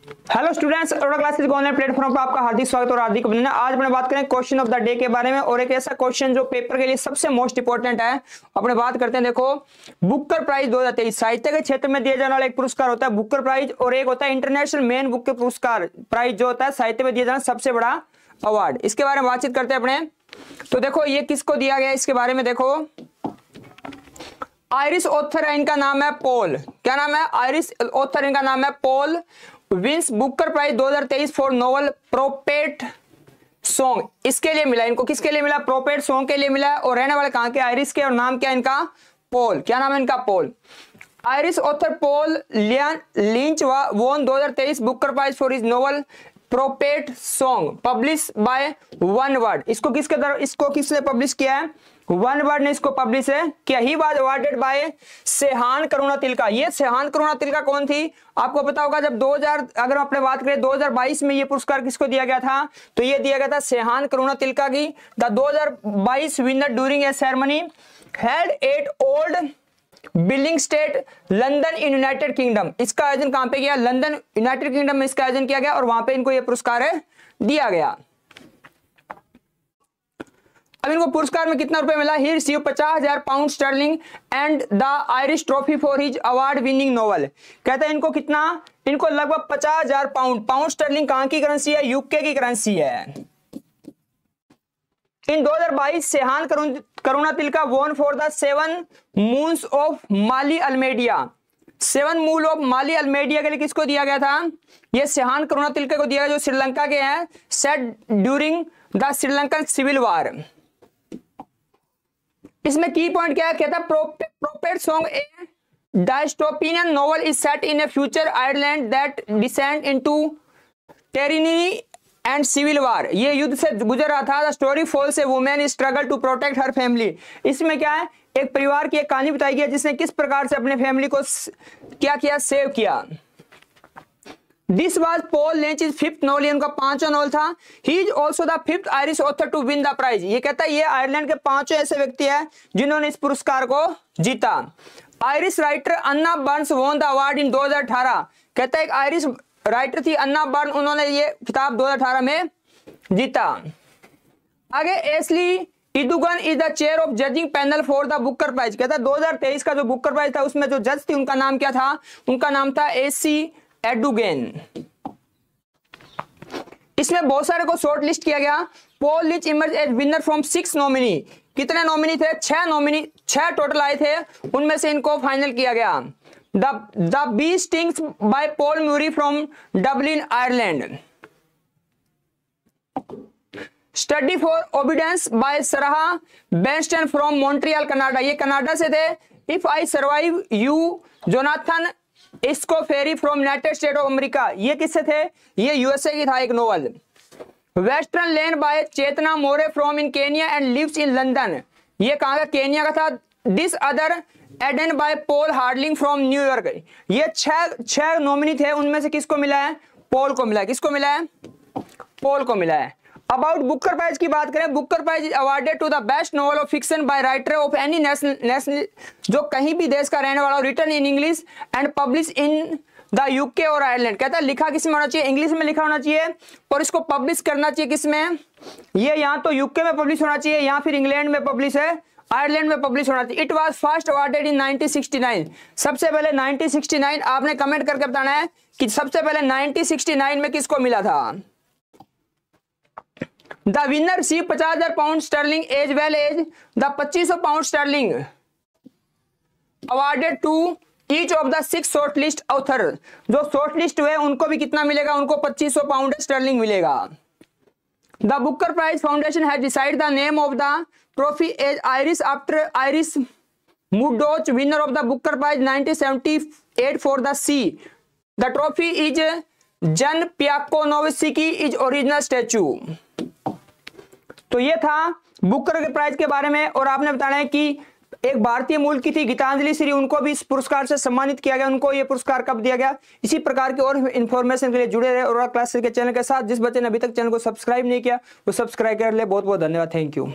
Hello students, Arora classes के online platform पर आपका हार्दिक स्वागत और हार्दिक अभिनंदन। आज अपने बात करें क्वेश्चन ऑफ द डे के बारे में और एक ऐसा क्वेश्चन जो पेपर के लिए सबसे मोस्ट इंपोर्टेंट है। अपने बात करते हैं, देखो बुकर प्राइज 2023 साहित्य के क्षेत्र में दिया जाने वाला एक पुरस्कार होता है बुकर प्राइज, और एक होता है इंटरनेशनल मेन बुक के पुरस्कार प्राइज जो होता है साहित्य में दिया जाना सबसे बड़ा अवार्ड। इसके बारे में बातचीत करते हैं अपने। तो देखो ये किसको दिया गया, इसके बारे में देखो आयरिश ऑथर है, इनका नाम है पॉल। क्या नाम है? आयरिश ऑथर, इनका नाम है Paul wins Booker Prize 2023 for novel Prophet Song. इसके लिए मिला इनको, किसके लिए मिला? प्रोपेट सॉन्ग के लिए मिला। और रहने वाले कहां के? आयरिश के, और नाम क्या है इनका? पॉल। क्या नाम है इनका? Paul. Irish author Paul Lynch won 2023 Booker Prize for his novel Prophet Song publish by One World. इसको किसने पब्लिश किया है? वन वर्ड ने इसको पब्लिश है किया। ही वाज अवार्डेड बाय सेहान करुणा तिलका। ये सेहान करुणा तिलका कौन थी? आपको पता होगा जब 2000 अगर अपने बात करें 2022 में ये पुरस्कार किसको दिया गया था? तो ये दिया गया था सेहान करुणा तिलका की। The 2022 winner during a ceremony held at old billing state London in United kingdom. इसका आयोजन कहां पे किया? लंदन यूनाइटेड किंगडम में इसका आयोजन किया गया और वहां पे इनको यह पुरस्कार दिया गया। अब इनको पुरस्कार में कितना रुपए मिला? He receive 50,000 pound sterling and the Irish trophy for his award winning novel. कहते हैं इनको कितना? इनको लगभग 50,000 पाउंड स्टर्लिंग कहां की करेंसी है? यूके की करेंसी है। In 2022 Shehan Karunatilaka won for the 7 moons of Maali Almeida. 7 moons of Maali अल्मेडिया के लिए किसको दिया गया था? यह सेहान करुणा तिलका को दिया गया जो श्रीलंका के हैं, set during the Sri Lankan civil war. इसमें की पॉइंट क्या है? कहता है Prophet Song a dystopian novel is set in a future Ireland that descends into tyranny and civil war. ये युद्ध से गुजर रहा था। The story follows a women struggle to protect her family. इसमें क्या है? एक परिवार की एक कहानी बताई गई है जिसने किस प्रकार से अपने फैमिली को क्या किया? सेव किया। This was Paul Lynch's fifth novel, इनका 5वां नॉवल था। He is also the 5th Irish author to win the prize. ये कहता है ये आयरलैंड के 5वें ऐसे व्यक्ति हैं जिन्होंने इस पुरस्कार को जीता। Irish writer Anna Burns won the award in 2018। कहता है एक आयरिश राइटर थी अन्ना बर्न, उन्होंने ये खिताब 2018 में जीता। आगे Esi Edugyan is the chair of judging panel for the Booker prize. कहता है 2023 का जो बुकर प्राइज था उसमें जो जज थी उनका नाम क्या था? उनका नाम था एसी एडुगेन। इसमें बहुत सारे को शॉर्ट लिस्ट किया गया। Paul Lynch emerge as winner from 6 nominee. कितने नॉमिनी थे? 6 नॉमिनी, 6 टोटल आए थे, उनमें से इनको फाइनल किया गया। The Bee Stings by Paul Murray from Dublin Ireland. Study for obedience by Sarah Bernstein from Montreal Canada. ये कनाडा से थे। If I survive you Jonathan Escoffery from United State of America. ये किससे थे? ये USA की था एक novel. Western land by Chetna Maroo from in Kenya and lives in London. ये कहां का? केनिया का था। This other Eden by Paul हार्डलिंग from New York. ये छह नॉमिनी थे, उनमें से किसको मिला है? पॉल को मिला है। किसको मिला है? पॉल को मिला है। अबाउट बुकर प्राइज की बात करें, Booker Prize is awarded to the best novel of fiction by writer of any national जो कहीं भी देश का रहने वाला, written in English and publish in the UK और आयरलैंड। कहता है लिखा किस में होना चाहिए? इंग्लिश में लिखा होना चाहिए और इसको पब्लिश करना चाहिए किस में? ये यहाँ तो यूके में पब्लिश होना चाहिए या फिर इंग्लैंड में पब्लिश है, आयरलैंड में पब्लिश होना चाहिए। इट वाज फर्स्ट अवार्डेड इन 1969। सबसे पहले 1969। आपने कमेंट करके बताना है कि सबसे पहले 1969 में किसको मिला था। The winner receive 50,000 pound sterling as well as the 2500 pound sterling awarded to each of the 6 short list author. जो शॉर्ट लिस्ट हुए उनको भी कितना मिलेगा? उनको 2500 पाउंड स्टर्लिंग मिलेगा। The Booker prize foundation has decide the name of the trophy as Irish after Irish Murdoch winner of the Booker prize 1978 for the sea. The trophy is Jan Pienkowski is original statue. तो ये था Booker के prize के बारे में। और आपने बताना है कि एक भारतीय मूल की थी गीतांजलि श्री, उनको भी इस पुरस्कार से सम्मानित किया गया। उनको ये पुरस्कार कब दिया गया? इसी प्रकार के और इन्फॉर्मेशन के लिए जुड़े रहे और क्लासेस के चैनल के साथ। जिस बच्चे ने अभी तक चैनल को सब्सक्राइब नहीं किया वो सब्सक्राइब कर ले। बहुत बहुत धन्यवाद। Thank you.